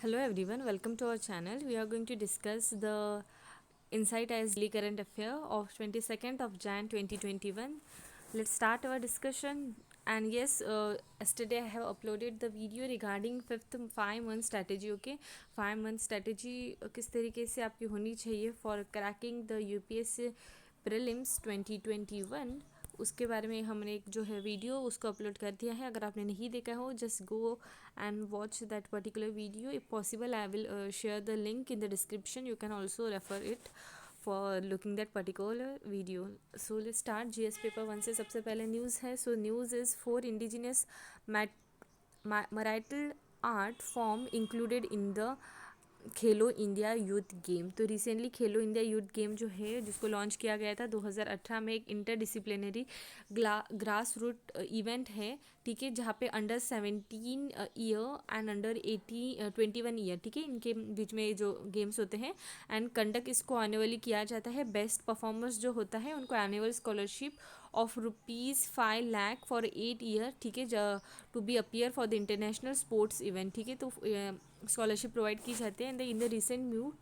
Hello everyone, welcome to our channel. We are going to discuss the Insight as Daily Current Affair of 22nd of Jan 2021. Let's start our discussion. And yes, yesterday I have uploaded the video regarding fifth 5 month strategy. Okay, 5 month strategy किस तरीके से आपकी होनी चाहिए for cracking the UPSC prelims 2021, उसके बारे में हमने एक जो है वीडियो उसको अपलोड कर दिया है. अगर आपने नहीं देखा हो, just go and watch that particular video. If possible, I will share the link in the description. You can also refer it for looking that particular video. So let's start. GS paper 1 से सबसे पहले news है. So news is 4 indigenous martial art form included in the Khelo India youth game. तो recently खेलो India youth game जो है, जिसको launch किया गया था 2018 में, एक इंटरडिसिप्लिनरी ग्रास रूट इवेंट है, ठीक है, जहाँ पे under 17 year and under 21 year, ठीक है, इनके बीच में जो गेम्स होते हैं, एंड कंडक्ट इसको एनुअली किया जाता है. बेस्ट परफॉर्मर्स जो होता है उनको annual scholarship of ₹5 lakh for 8 year, ठीक है, to be appear for the international sports event, ठीक है. तो स्कॉलरशिप प्रोवाइड की जाती है. इन द रिसेंट न्यू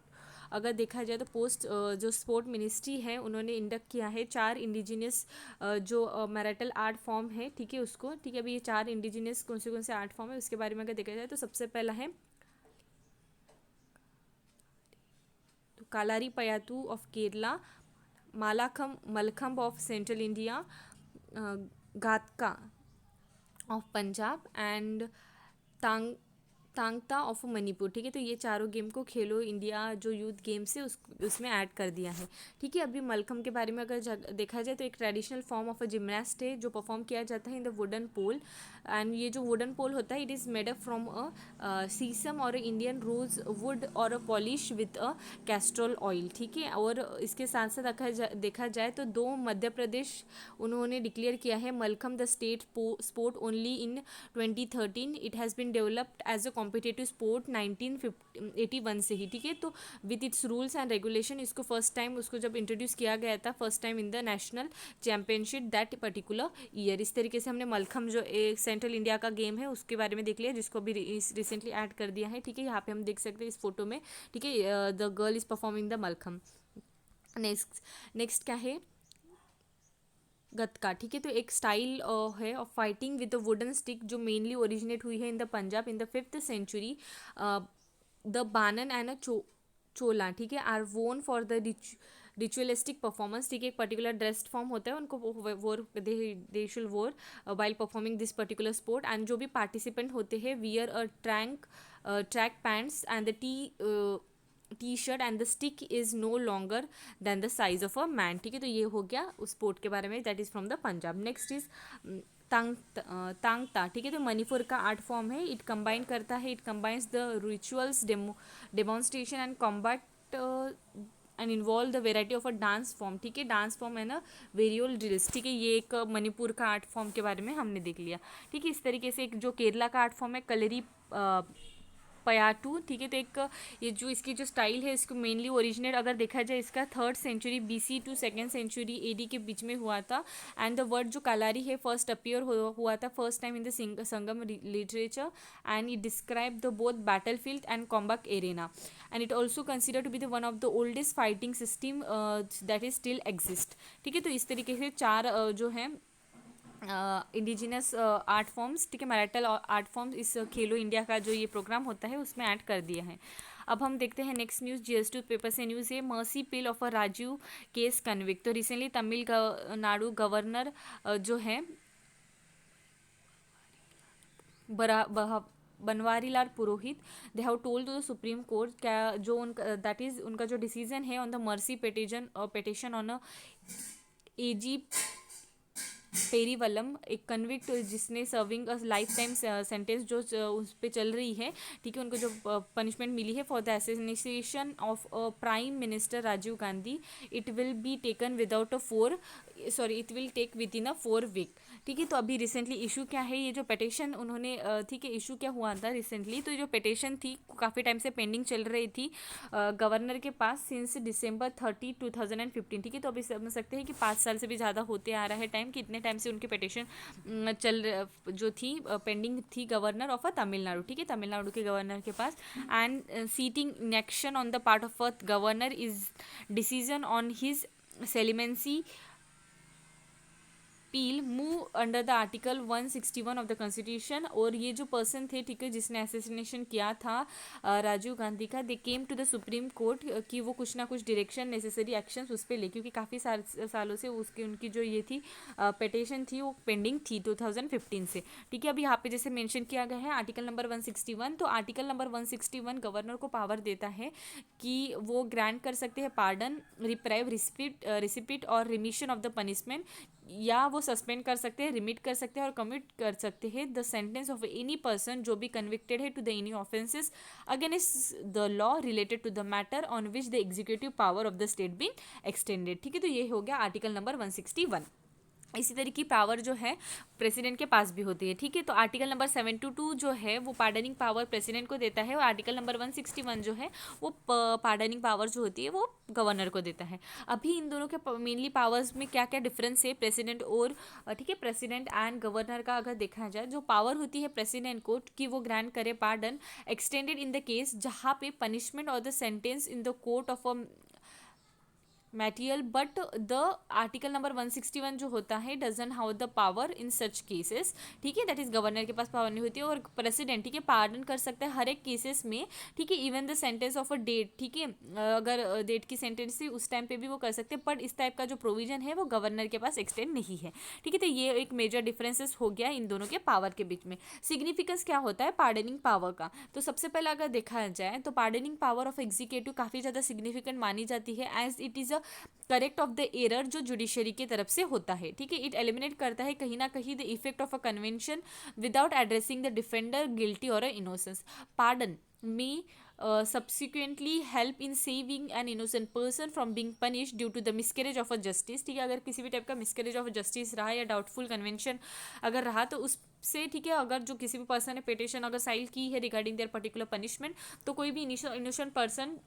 अगर देखा जाए तो पोस्ट जो स्पोर्ट मिनिस्ट्री है, उन्होंने इंडक्ट किया है 4 इंडिजिनियस जो मैरिटल आर्ट फॉर्म है, ठीक है, उसको, ठीक है. अभी ये 4 इंडिजिनियस कौन से आर्ट फॉर्म है उसके बारे में अगर देखा जाए तो सबसे पहला है तो Kalaripayattu of Kerala, Mallakhamb of central India, Gatka of Punjab and Thang Thangta of Manipur, ठीक है. तो ये चारों गेम को खेलो इंडिया जो यूथ गेम्स है उसमें ऐड कर दिया है, ठीक है. अभी मलखम के बारे में अगर देखा जाए तो एक traditional form of a gymnast है जो परफॉर्म किया जाता है in the wooden pole. And ये जो वुडन पोल होता है, it is made up from a sheesham और इंडियन रोज वुड और a polish with a Castrol oil, ठीक है. और इसके साथ साथ देखा जाए तो 2 मध्य प्रदेश उन्होंने डिक्लेयर किया है Mallakhamb the state sport only in 2013. It has been developed as a competitive sport 1981 से ही, ठीक है. तो with its rules and regulation इसको फर्स्ट टाइम उसको जब इंट्रोड्यूस किया गया था, first time in the national championship that particular year. इस तरीके से हमने मलखम जो एक सेंट्रल इंडिया का गेम है उसके बारे में देख लिया, जिसको भी रिसेंटली ऐड कर दिया है, ठीक है. यहाँ पे हम देख सकते हैं इस फोटो में, ठीक है, the girl is performing the Mallakhamb. Next क्या है, गतका, ठीक है. तो एक स्टाइल है of fighting with the wooden stick जो मेनली ओरिजिनेट हुई है in the Punjab in the 5th century. The bana and a chola, ठीक है, आर वोन फॉर द रिचुअलिस्टिक परफॉर्मेंस, ठीक है. एक पर्टिकुलर ड्रेस्ड फॉर्म होता है, उनको wore they should wore while performing this particular sport. And जो भी पार्टिसिपेंट होते हैं wear a track pants and the T shirt and the stick is no longer than the size of a man, ठीक है. तो ये हो गया उस स्पोर्ट के बारे में, that is from the Punjab. Next is Thangta, ठीक है. तो मणिपुर का आर्ट फॉर्म है. इट कंबाइन करता है, it combines the rituals, demonstration and combat and involve the variety of a dance form, ठीक है. डांस फॉर्म है ना, वेरियल ड्रिल्स, ठीक है. ये एक मणिपुर का आर्ट फॉर्म के बारे में हमने देख लिया, ठीक है. इस तरीके से एक जो केरला का आर्ट फॉर्म है कलरी पयाटू, ठीक है. तो एक ये जो इसकी जो स्टाइल है इसको मेनली ओरिजिनेट अगर देखा जाए इसका 3rd century BC to 2nd century AD के बीच में हुआ था. एंड द वर्ड जो कालारी है फर्स्ट अपियर हुआ था first time in the Sangam literature. And it describe the both battle field and combat arena. And it also consider to be the one of the oldest fighting system that is still exist, ठीक है. तो इस तरीके से 4 जो है indigenous art forms, ठीक है, मैरिटल आर्ट फॉर्म्स इस खेलो इंडिया का जो ये प्रोग्राम होता है उसमें ऐड कर दिया है. अब हम देखते हैं नेक्स्ट न्यूज़. GS2 पेपर से न्यूज़ है mercy plea of a Rajiv case convict. तो रिसेंटली तमिलनाडु गवर्नर जो है Banwarilal Purohit, they have told to the supreme court क्या जो उनका दैट इज उनका जो डिसीजन है on the mercy petition on a AG Perarivalan, एक कन्विक्ट जिसने serving a life time sentence जो उस पर चल रही है, ठीक है, उनको जो पनिशमेंट मिली है for the assassination of prime minister Rajiv Gandhi. It will be taken without a 4 sorry it will take within a 4 week, ठीक है। तो अभी रिसेंटली इशू क्या है, ये जो पिटिशन उन्होंने ठीक है इशू क्या हुआ था रिसेंटली, तो जो पिटिशन थी काफ़ी टाइम से पेंडिंग चल रही थी गवर्नर के पास सिंस December 30, 2015। ठीक है। तो अभी समझ सकते हैं कि 5 साल से भी ज़्यादा होते आ रहा है टाइम, कि इतने टाइम से उनकी पिटिशन जो थी पेंडिंग थी गवर्नर ऑफ तमिलनाडु। ठीक है, तमिलनाडु के गवर्नर के पास। And sitting action on the part of governor is decision on his clemency plea move under the article 161 of the constitution. और ये जो पर्सन थे, ठीक है, जिसने असैसिनेशन किया था राजीव गांधी का, they came to the supreme court कि वो कुछ ना कुछ डायरेक्शन नेसेसरी एक्शंस उस पर ले, क्योंकि काफ़ी सालों से उनकी जो ये थी पिटिशन थी वो पेंडिंग थी 2015 से। ठीक है, अभी यहाँ पे जैसे मेंशन किया गया है आर्टिकल नंबर 161, तो आर्टिकल नंबर 161 गवर्नर को पावर देता है कि वो ग्रांट कर सकते हैं पार्डन, रिप्राइव, रिसिपिट और रिमिशन ऑफ द पनिशमेंट, या वो सस्पेंड कर सकते हैं, रिमिट कर सकते हैं और कमिट कर सकते हैं the sentence of any person जो भी कन्विक्टेड है to the any offences against the law related to the matter on which the executive power of the state being extended. ठीक है, तो ये हो गया आर्टिकल नंबर 161। इसी तरीके की पावर जो है प्रेसिडेंट के पास भी होती है। ठीक है, तो आर्टिकल नंबर 722 जो है वो पार्डनिंग पावर प्रेसिडेंट को देता है, और आर्टिकल नंबर 161 जो है वो पार्डनिंग पावर जो होती है वो गवर्नर को देता है। अभी इन दोनों के मेनली पावर्स में क्या क्या डिफरेंस है प्रेसिडेंट और ठीक है प्रेसिडेंट एंड गवर्नर का, अगर देखा जाए जो पावर होती है प्रेसिडेंट को कि वो ग्रांट करे pardon extended in the case जहाँ पे पनिशमेंट और the sentence in the court of a material, but the article number 161 जो होता है doesn't how the power in such cases. ठीक है, दैट इज गवर्नर के पास पावर नहीं होती है, और प्रेसिडेंट ठीक है पार्डन कर सकता है हर एक केसेस में। ठीक है, even the sentence of a date, ठीक है अगर डेट की सेंटेंस थी उस टाइम पे भी वो कर सकते हैं, बट इस टाइप का जो प्रोविजन है वो गवर्नर के पास एक्सटेंड नहीं है। ठीक है, तो ये एक मेजर डिफरेंसेस हो गया इन दोनों के पावर के बीच में। सिग्निफिकेंस क्या होता है पार्डनिंग पावर का, तो सबसे पहले अगर देखा जाए तो पार्डनिंग पावर ऑफ एग्जीक्यूटिव काफ़ी ज़्यादा सिग्निफिकेंट मानी जाती है, as it is a correct of the error जो जुडिशरी की तरफ से होता है। ठीक है, इट एलिमिनेट करता है कहीं ना कहीं the effect of a convention without addressing the defender guilty और इनोसेंस। पार्डन में subsequently help in saving an innocent person from being punished due to the miscarriage of a justice। ठीक है, अगर किसी भी टाइप का मिसकैरेज ऑफ जस्टिस रहा या डाउटफुल कन्वेंशन अगर रहा तो उससे ठीक है अगर जो किसी भी पर्सन ने पिटिशन अगर फाइल की है रिगार्डिंग देयर पर्टिकुलर पनिशमेंट, तो कोई भी इनोसेंट पर्सन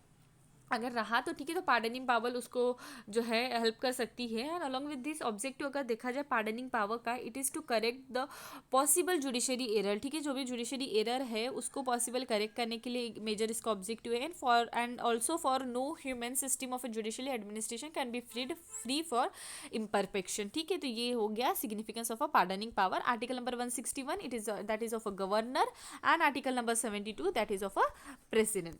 अगर रहा तो ठीक है तो पार्डनिंग पावर उसको जो है हेल्प कर सकती है। And along with this objective अगर देखा जाए पार्डनिंग पावर का, it is to correct the possible judiciary error. ठीक है, जो भी जुडिशरी एरर है उसको पॉसिबल करेक्ट करने के लिए मेजर इसका ऑब्जेक्टिव है। And also for no human system of a judiciary administration can be free for imperfection. ठीक है, तो ये हो गया significance of a pardoning power. Article number 161 it is that is of a governor, and article number 72 that is of a president.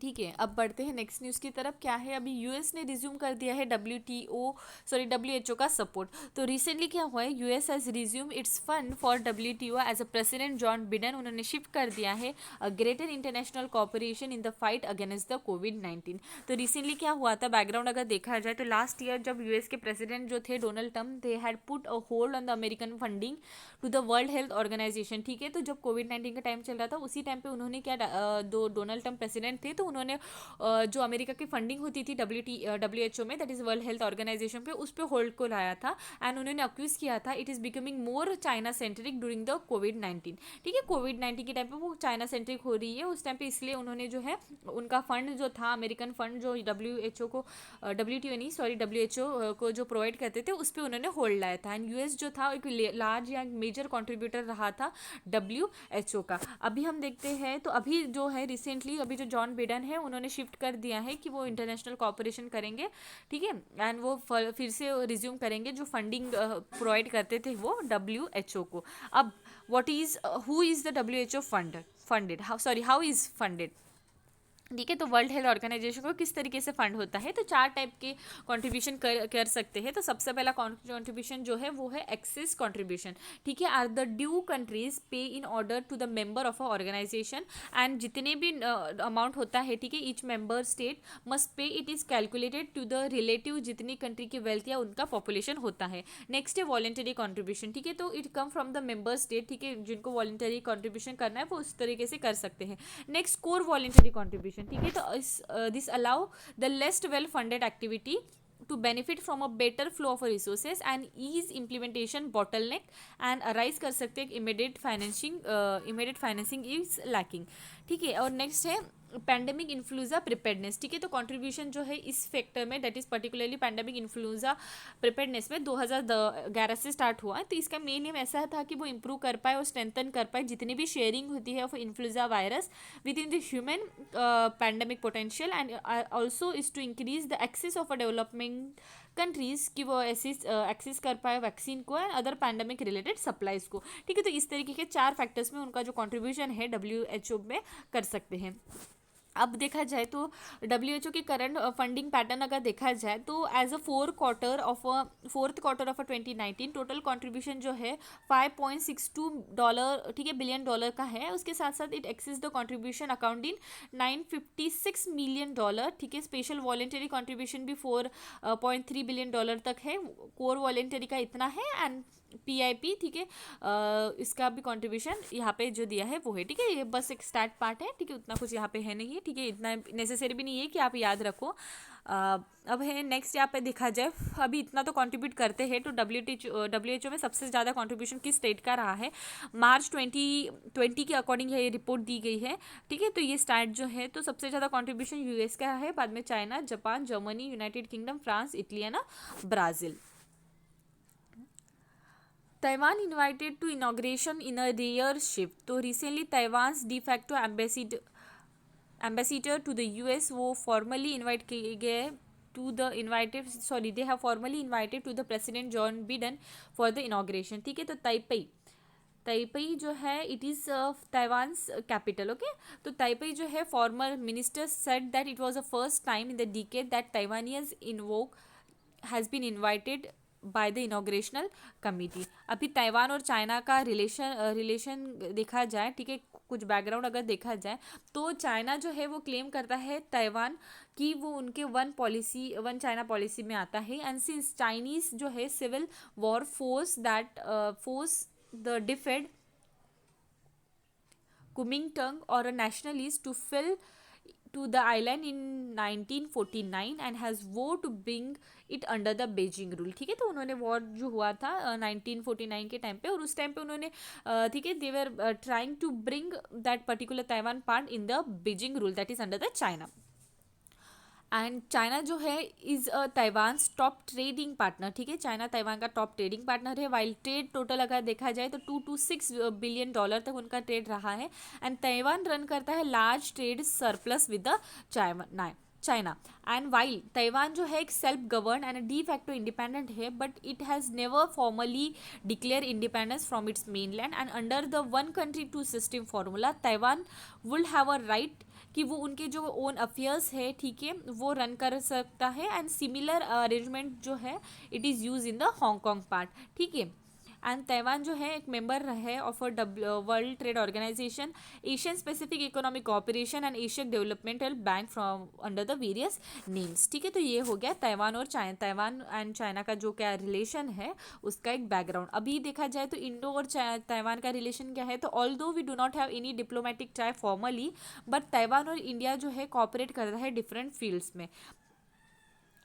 ठीक है, अब बढ़ते हैं नेक्स्ट न्यूज़ की तरफ। क्या है, अभी यूएस ने रिज्यूम कर दिया है WHO का सपोर्ट। तो रिसेंटली क्या हुआ है, US has resume its fund for WTO as a president John Biden उन्होंने शिफ्ट कर दिया है a greater international cooperation in the fight against the COVID-19। तो रिसेंटली क्या हुआ था, बैकग्राउंड अगर देखा जाए तो लास्ट ईयर जब यूएस के प्रेसिडेंट जो थे Donald Trump, they had put a hold on the American funding to the world health organisation. ठीक है, तो जब COVID-19 का टाइम चल रहा था उसी टाइम पे उन्होंने क्या दो डोनाल्ड ट्रम्प प्रेसिडेंट थे तो उन्होंने जो अमेरिका की फंडिंग होती थी WHO में, that is world health organisation पे, उस पे होल्ड को लाया था। एंड उन्होंने अक्यूज किया था it is becoming more China centric during the COVID-19। ठीक है, COVID-19 के टाइम पे वो चाइना सेंट्रिक हो रही है उस टाइम पे, इसलिए उन्होंने जो है उनका फंड जो था अमेरिकन फंड जो WHO को WTO नहीं सॉरी WHO को जो प्रोवाइड करते थे उस पर उन्होंने होल्ड लाया था। एंड यूएस जो था एक लार्ज या मेजर कॉन्ट्रीब्यूटर रहा था WHO का। अभी हम देखते हैं तो अभी जो है रिसेंटली अभी जो जॉन बिडेन है उन्होंने शिफ्ट कर दिया है कि वो इंटरनेशनल कॉपरेशन करेंगे। ठीक है, एंड वो फिर से रिज्यूम करेंगे जो फंडिंग प्रोवाइड करते थे वो WHO को। अब who is the WHO funded how is funded. ठीक है, तो वर्ल्ड हेल्थ ऑर्गेनाइजेशन को किस तरीके से फंड होता है, तो 4 टाइप के कंट्रीब्यूशन कर सकते हैं। तो सबसे पहला कंट्रीब्यूशन जो है वो है एक्सेस कंट्रीब्यूशन। ठीक है, are the due countries pay in order to the member of a organisation, and जितने भी अमाउंट होता है ठीक है each member state must pay, it is calculated to the relative जितनी कंट्री की वेल्थ या उनका पॉपुलेशन होता है। नेक्स्ट है वॉलेंटरी कॉन्ट्रीब्यूशन। ठीक है, तो it come from the member state. ठीक है, जिनको वॉलेंटरी कॉन्ट्रीब्यूशन करना है वो उस तरीके से कर सकते हैं। Next core voluntary contribution. ठीक है, तो this allow the लेस्ट well funded activity to benefit from a better flow of resources and ease implementation bottleneck and arise कर सकते हैं immediate financing is lacking. ठीक है, और नेक्स्ट है पैंडेमिक इन्फ्लुएंजा प्रिपेयर्डनेस. ठीक है, तो कंट्रीब्यूशन जो है इस फैक्टर में, that is particularly pandemic influenza preparedness में 2011 से स्टार्ट हुआ है. तो इसका मेन एम ऐसा था कि वो इंप्रूव कर पाए और स्ट्रेंथन कर पाए जितनी भी शेयरिंग होती है of influenza virus within the human pandemic potential, and also is to increase the access of a development countries कि वो एक्सेस कर पाए वैक्सीन को and other pandemic related supplies को. ठीक है, तो इस तरीके के 4 फैक्टर्स में उनका जो कंट्रीब्यूशन है WHO में कर सकते हैं. अब देखा जाए तो WHO की करंट फंडिंग पैटर्न अगर देखा जाए तो as a fourth quarter of 2019 total contribution जो है $5.62, ठीक है, बिलियन डॉलर का है. उसके साथ साथ it access the contribution account in $956 million. ठीक है, स्पेशल वॉलेंटरी कंट्रीब्यूशन भी $4.3 बिलियन तक है. कोर वॉलेंटरी का इतना है एंड PIP, ठीक है, इसका भी कंट्रीब्यूशन यहाँ पे जो दिया है वो है. ठीक है, ये बस एक स्टार्ट पार्ट है. ठीक है, उतना कुछ यहाँ पे है नहीं है. ठीक है, इतना नेसेसरी भी नहीं है कि आप याद रखो. अब है नेक्स्ट यहाँ पे देखा जाए, अभी इतना तो कंट्रीब्यूट करते हैं. तो WHO में सबसे ज़्यादा कंट्रीब्यूशन किस स्टेट का रहा है? मार्च 2020 के अकॉर्डिंग ये रिपोर्ट दी गई है. ठीक है, तो ये स्टार्ट जो है तो सबसे ज़्यादा कंट्रीब्यूशन US का है, बाद में China, Japan, Germany, United kingdom, France, Italy है ना, Brazil. Taiwan invited to inauguration in a rare shift. तो recently Taiwan's de facto ambassador to the US वो formally invite किए गए they have formally invited to the President John Biden for the inauguration. ठीक है, तो Taipei जो है it is Taiwan's capital. Okay, तो ताइपेई जो है former minister said that it was the first time in the decade that Taiwanians has been invited by the inaugural committee. अभी Taiwan और चाइना का रिलेशन देखा जाए, ठीक है, कुछ बैकग्राउंड अगर देखा जाए तो चाइना जो है वो क्लेम करता है ताइवान कि वो उनके वन चाइना पॉलिसी में आता है. एंड सिंस चाइनीज जो है सिविल वॉर फोर्स द डिफेड कुमिंगटंग और अ nationalist to fill to the island in 1949 and has vowed to bring it under the Beijing rule. ठीक है, तो उन्होंने वॉर जो हुआ था 1949 के टाइम पे, और उस टाइम पे उन्होंने ठीक है, they were trying to bring that particular Taiwan part in the Beijing rule that is under the China. And China जो है is a Taiwan's top trading partner. ठीक है, चाइना ताइवान का टॉप ट्रेडिंग पार्टनर है. While trade total अगर देखा जाए तो $2 to 6 बिलियन तक उनका ट्रेड रहा है. एंड ताइवान रन करता है large trade surplus with the China. And while Taiwan जो है एक self govern and de facto independent है, but it has never formally declare independence from its mainland. And under the one country two system formula Taiwan will have a right कि वो उनके जो own affairs है, ठीक है, वो run कर सकता है. एंड सिमिलर अरेंजमेंट जो है it is use in the Hong Kong part. ठीक है, एंड ताइवान जो है एक मेंबर है of world trade organisation, Asian specific economic cooperation and Asian developmental bank from under the various names. ठीक है, तो ये हो गया ताइवान एंड चाइना का जो क्या रिलेशन है उसका एक बैकग्राउंड. अभी देखा जाए तो इंडो और ताइवान का रिलेशन क्या है, तो although we do not have any diplomatic tie formally, but Taiwan और इंडिया जो है कॉपरेट कर रहा है डिफरेंट फील्ड्स में.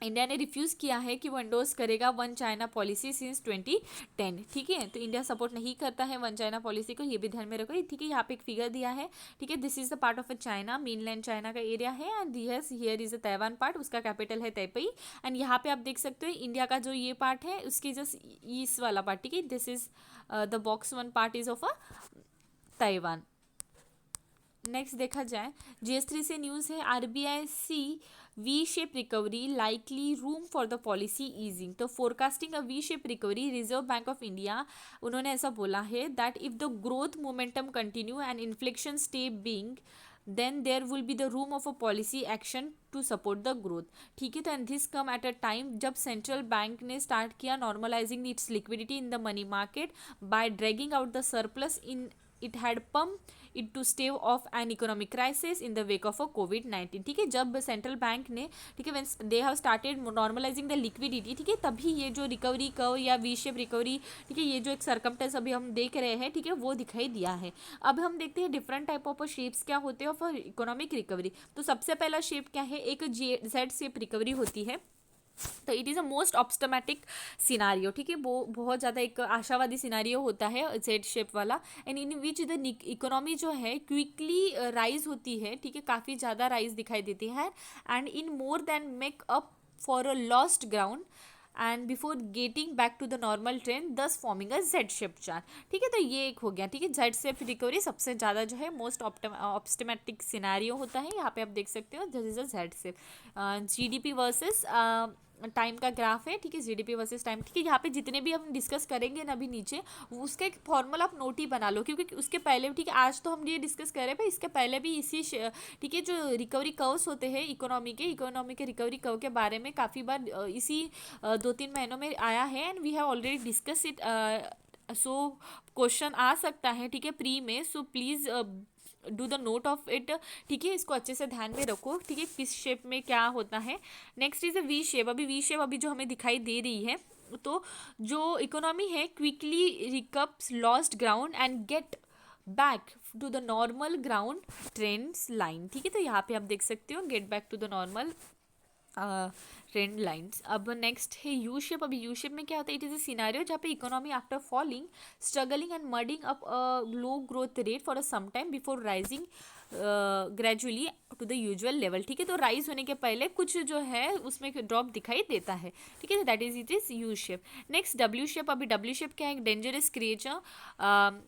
इंडिया ने रिफ्यूज़ किया है कि वो एंडोर्स करेगा वन चाइना पॉलिसी सिंस 2010. ठीक है, तो इंडिया सपोर्ट नहीं करता है वन चाइना पॉलिसी को, ये भी ध्यान में रखो. ठीक है, यहाँ पे एक फिगर दिया है. ठीक है, this is the part of a China, mainland China का एरिया है. And here is a Taiwan part, उसका कैपिटल है ताइपेई. एंड यहाँ पे आप देख सकते हो इंडिया का जो ये पार्ट है उसके जस्ट ईस्ट वाला पार्ट. ठीक है, this is the box one part is of a Taiwan. Next देखा जाए GS3 से न्यूज़ है, RBI C V-shape recovery likely room for the policy easing. तो forecasting a V-shape recovery, reserve bank of India उन्होंने ऐसा बोला है that if the growth momentum continue and inflation stay being, then there will be the room of a policy action to support the growth. ठीक है, तो and this come at a time जब central bank ने start किया normalizing its liquidity in the money market by dragging out the surplus in it had pumped it to stave off an economic crisis in the wake of a COVID-19. ठीक है, जब central bank ने, ठीक है, when they have started normalizing the liquidity, ठीक है, तभी ये जो रिकवरी कर्व या वी शेप रिकवरी, ठीक है, ये जो एक सर्कमटेंस अभी हम देख रहे हैं, ठीक है, वो दिखाई दिया है. अब हम देखते हैं डिफरेंट टाइप ऑफ शेप्स क्या होते हैं ऑफ इकोनॉमिक रिकवरी. तो सबसे पहला शेप क्या है, एक Z शेप रिकवरी होती है. तो it is a most optimistic scenario, ठीक है, वो बहुत ज़्यादा एक आशावादी सिनारियो होता है जेड शेप वाला, and in which the economy जो है क्विकली राइज होती है, ठीक है, काफ़ी ज़्यादा राइज दिखाई देती है, and in more than make up for a lost ground and before getting back to the normal trend thus forming a Z shape chart, ठीक है। तो ये एक हो गया, ठीक है, जेड शेप रिकवरी सबसे ज़्यादा जो है मोस्ट ऑप्टिमेटिक सिनेरियो होता है, यहाँ पे आप देख सकते हो this is a Z shape. GDP versus time का ग्राफ है, ठीक है, जीडीपी वर्सेस टाइम, ठीक है। यहाँ पे जितने भी हम डिस्कस करेंगे ना अभी नीचे, उसका एक फॉर्मूला आप नोट ही बना लो, क्योंकि उसके पहले, ठीक है, आज तो हम ये डिस्कस कर रहे हैं, पर इसके पहले भी इसी ठीक है, जो रिकवरी कर्व्स होते हैं इकोनॉमी के रिकवरी कर्व के बारे में काफ़ी बार इसी 2-3 महीनों में आया है, and we have already discuss it. So question आ सकता है, ठीक है, प्री में, so please do the note of it, ठीक है, इसको अच्छे से ध्यान में रखो, ठीक है, किस शेप में क्या होता है। Next is a V shape. अभी वी शेप अभी जो हमें दिखाई दे रही है, तो जो इकोनॉमी है quickly recoups lost ground and get back to the normal ground trends line, ठीक है। तो यहाँ पे आप देख सकते हो get back to the normal trend lines. अब नेक्स्ट है यू शेप। अभी यू शेप में क्या होता है, इट इज़ अ सिनारियो जहाँ पे economy after falling struggling and muddling up low growth rate for a some time before rising gradually to the usual level, ठीक है। तो राइज होने के पहले कुछ जो है उसमें ड्रॉप दिखाई देता है, ठीक है, that is it is U shape. Next W shape. अभी डब्ल्यू शेप क्या है, एक dangerous creature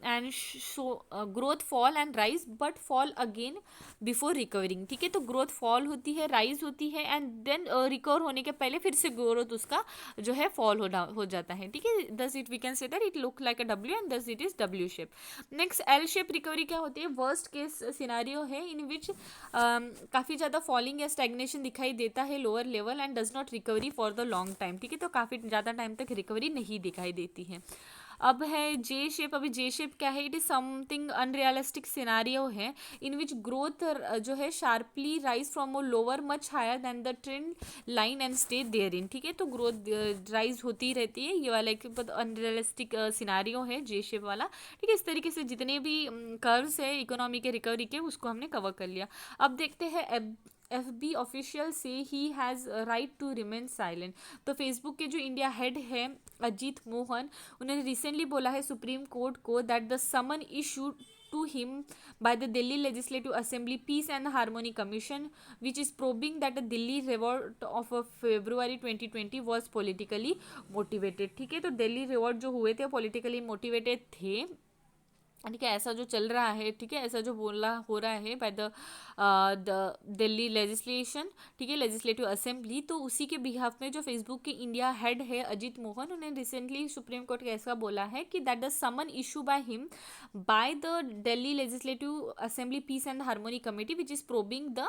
and show growth fall and rise but fall again before recovering, ठीक है। तो ग्रोथ फॉल होती है, राइज होती है, एंड देन रिकवर होने के पहले फिर से ग्रोथ उसका जो है फॉल हो जाता है, ठीक है। Thus it we can say that it look like a W and thus it is W shape. Next L shape recovery क्या होती है, वर्स्ट केस सिनारियो है इन विच काफ़ी ज़्यादा फॉलिंग या स्टैग्नेशन दिखाई देता है lower level and does not recovery for the long time, ठीक है। तो काफ़ी ज़्यादा टाइम तक रिकवरी नहीं दिखाई देती है। अब है जे शेप। अभी जे शेप क्या है, it is something unrealistic scenario है इन विच ग्रोथ जो है sharply rise from a lower much higher than the trend line and stay there in, ठीक है। तो ग्रोथ राइज होती रहती है, ये वाला एक अनरियलिस्टिक सिनारियो है जे शेप वाला, ठीक है। इस तरीके से जितने भी कर्व्स है इकोनॉमी के रिकवरी के उसको हमने कवर कर लिया। अब देखते हैं FB ऑफिशियल से ही has right to remain silent. तो फेसबुक के जो इंडिया हेड है अजीत मोहन, उन्होंने रिसेंटली बोला है सुप्रीम कोर्ट को that the summon issue to him by the Delhi Legislative Assembly Peace and Harmony Commission, which is probing that the Delhi revolt of February 2020 was politically motivated, ठीक है। तो Delhi revolt जो हुए थे politically motivated थे, ठीक है, ऐसा जो चल रहा है, ठीक है, ऐसा जो बोला हो रहा है बाय द दिल्ली लेजिस्लेशन, ठीक है, लेजिस्लेटिव असेंबली। तो उसी के बिहाफ में जो फेसबुक के इंडिया हेड है अजीत मोहन, उन्होंने रिसेंटली सुप्रीम कोर्ट के ऐसा बोला है कि that the summon issue by him by the Delhi legislative assembly peace and harmony committee which is probing the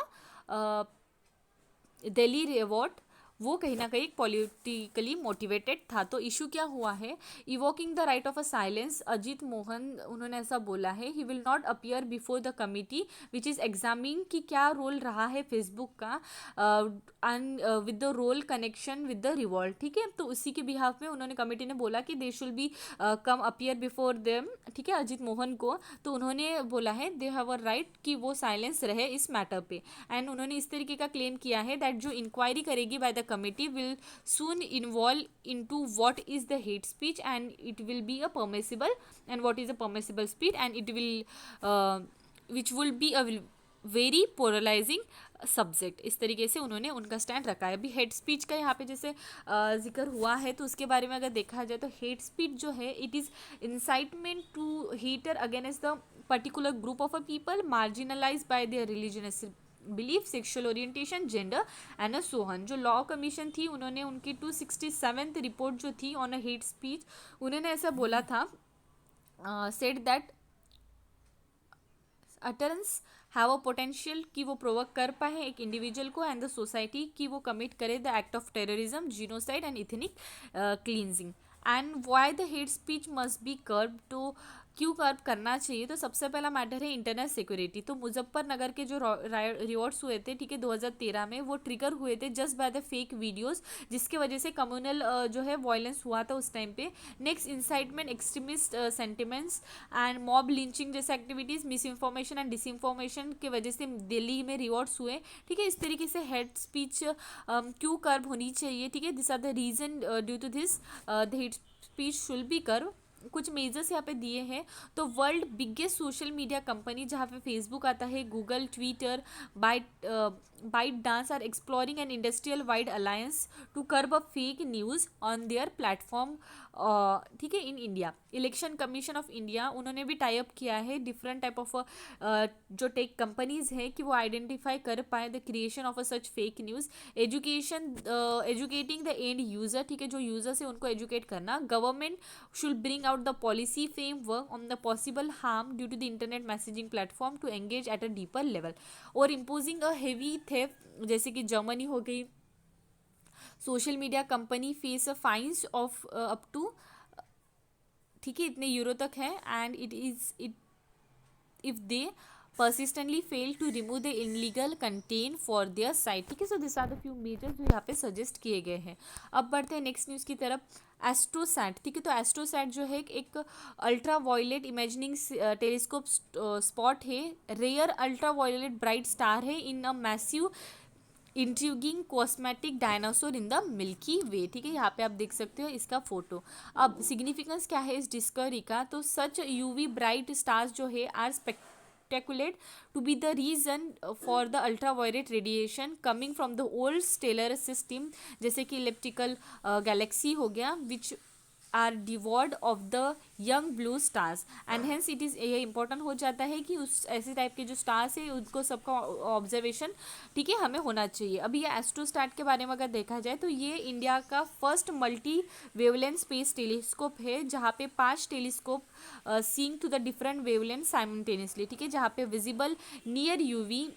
Delhi revolt, वो कहीं ना कहीं पॉलिटिकली मोटिवेटेड था। तो इशू क्या हुआ है, evoking the right of a silence, Ajit Mohan उन्होंने ऐसा बोला है, he will not appear before the committee which is examining कि क्या रोल रहा है फेसबुक का with the role connection with the revolt, ठीक है। तो उसी के बिहाफ में उन्होंने कमिटी ने बोला कि they should be come appear before them, ठीक है, अजीत मोहन को। तो उन्होंने बोला है दे हैव अ राइट कि वो साइलेंस रहे इस मैटर पे, एंड उन्होंने इस तरीके का क्लेम किया है दैट जो इंक्वायरी करेगी by the committee will soon involve into what is the hate speech and it will be a permissible and what is a permissible speech and it will which will be a very polarising subject. इस तरीके से उन्होंने उनका stand रखा है। अभी hate speech का यहाँ पे जैसे जिक्र हुआ है, तो उसके बारे में अगर देखा जाए तो हेट स्पीच जो है it is incitement to hater against the particular group of a people marginalise by their religious belief, sexual orientation, gender and so on. जो लॉ कमीशन थी उन्होंने उनकी 267th रिपोर्ट जो थी ऑन अ हेट स्पीच, उन्होंने ऐसा बोला था, said that utterance have a potential कि वो प्रोवोक कर पाए एक इंडिविजुअल को एंड द सोसाइटी कि वो कमिट करे the act of terrorism, genocide and ethnic cleansing, and why the hate speech must be curb to क्यों कर्ब करना चाहिए, तो सबसे पहला मैटर है इंटरनल सिक्योरिटी। तो मुजफ्फरनगर के जो रिवॉर्ड्स हुए थे, ठीक है, 2013 में, वो ट्रिगर हुए थे just by the fake videos, जिसके वजह से कम्युनल जो है वायलेंस हुआ था उस टाइम पे। Next, incitement extremist sentiments and mob lynching जैसे activities, misinformation and disinformation की वजह से दिल्ली में रिवॉर्ड्स हुए, ठीक है। इस तरीके से हेड स्पीच क्यों कर्ब होनी चाहिए, ठीक है, this are the reason due to this the hate speech should be curb. कुछ मेजर्स यहाँ पे दिए हैं। तो world biggest social media company जहाँ पे फेसबुक आता है, Google, Twitter, ByteDance are exploring an industrial wide alliance to curb a fake news on their platform, ठीक है, in India. Election commission of India, उन्होंने भी टाई अप किया है डिफरेंट टाइप ऑफ जो टेक कंपनीज हैं कि वो आइडेंटिफाई कर पाए the creation of a such fake news. Educating the end user, ठीक है, जो यूजर्स है उनको एजुकेट करना। Government should bring out the policy framework on the possible harm due to the internet messaging platform to engage at a deeper level, और imposing a heavy theft जैसे कि Germany हो गई, social media company face a fines of up to, ठीक है, इतने euro तक है, and it if they persistently fail to remove the illegal content for their site, ठीक है। So this are the few measures जो यहाँ पे सजेस्ट किए गए हैं। अब बढ़ते हैं नेक्स्ट न्यूज़ की तरफ। एस्ट्रोसैट, ठीक है, तो एस्ट्रोसैट जो है एक ultra violet imagining telescope spot है, rare ultra violet bright star है in a massive intriguing cosmetic dinosaur in the milky way, ठीक है। यहाँ पे आप देख सकते हो इसका फोटो। अब सिग्निफिकेंस क्या है इस डिस्कवरी का, तो सच यूवी ब्राइट स्टार्स जो है are speculate to be the reason for the ultraviolet radiation coming from the old stellar system, जैसे कि इलेप्टिकल गैलेक्सी हो गया, विच आर डिवॉर्ड of the young blue stars, and hence it is, ये important हो जाता है कि उस ऐसे टाइप के जो स्टार्स है उनको सबका ऑब्जर्वेशन, ठीक है, हमें होना चाहिए। अभी ये एस्ट्रोस्टैट के बारे में अगर देखा जाए तो ये इंडिया का first multi wavelength space telescope है, जहाँ पे 5 telescope seeing to the different wavelength simultaneously, ठीक है, जहाँ पे visible near UV,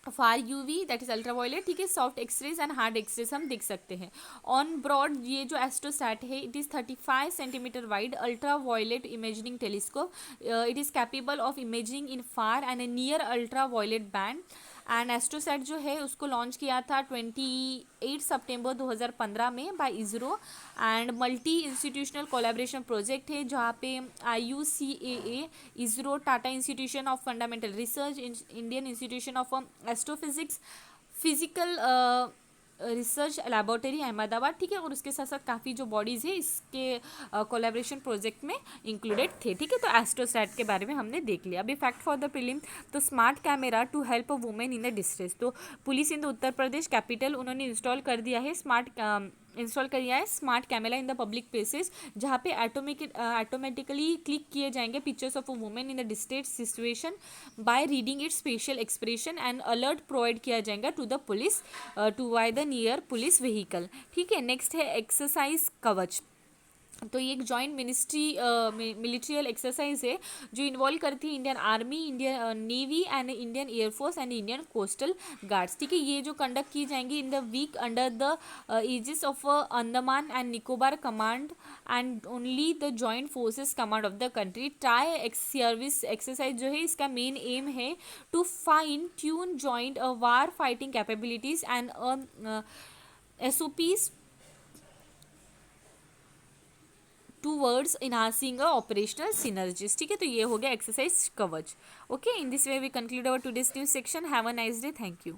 far UV that is ultraviolet, ठीक है, soft X rays and hard X rays हम देख सकते हैं। ऑन ब्रॉड ये जो एस्ट्रोसैट है, it is 35 centimetre wide ultra violet imaging telescope, it is capable of imaging in far and near ultra violet band. And AstroSat जो है उसको लॉन्च किया था 28 सितंबर 2015 में by ISRO, and multi institutional collaboration project है, जहाँ पे IUCAA, ISRO, Tata institution of fundamental research, Indian institution of astrophysics, physical research laboratory Ahmedabad, ठीक है, और उसके साथ साथ काफ़ी जो बॉडीज़ है इसके कोलैबोरेशन प्रोजेक्ट में इंक्लूडेड थे, ठीक है। तो एस्ट्रोसैट के बारे में हमने देख लिया। अभी फैक्ट फॉर द प्रीलिम, तो smart camera to help a women in the distress, तो police in the Uttar Pradesh capital उन्होंने इंस्टॉल कर दिया है smart camera in the public places, जहाँ पे ऑटोमेटिकली क्लिक किए जाएंगे pictures of a women in the distress situation by reading its facial expression, and alert provide किया जाएगा to the police to by the near police vehicle, ठीक है। Next है exercise कवच, तो ये एक जॉइंट मिलिट्रियल एक्सरसाइज है जो इन्वॉल्व करती है Indian army, Indian navy and Indian air force and Indian coastal guards, ठीक है। ये जो कंडक्ट की जाएंगी in the week under the aegis of Andaman and Nicobar command and only the joint forces command of the country. Tri ex service exercise जो है इसका main aim है to fine tune joint war fighting capabilities and SOPs towards enhancing a operational synergies, ठीक है। तो ये हो गया exercise Kavach. Okay, in this way we conclude our today's news section. Have a nice day, thank you.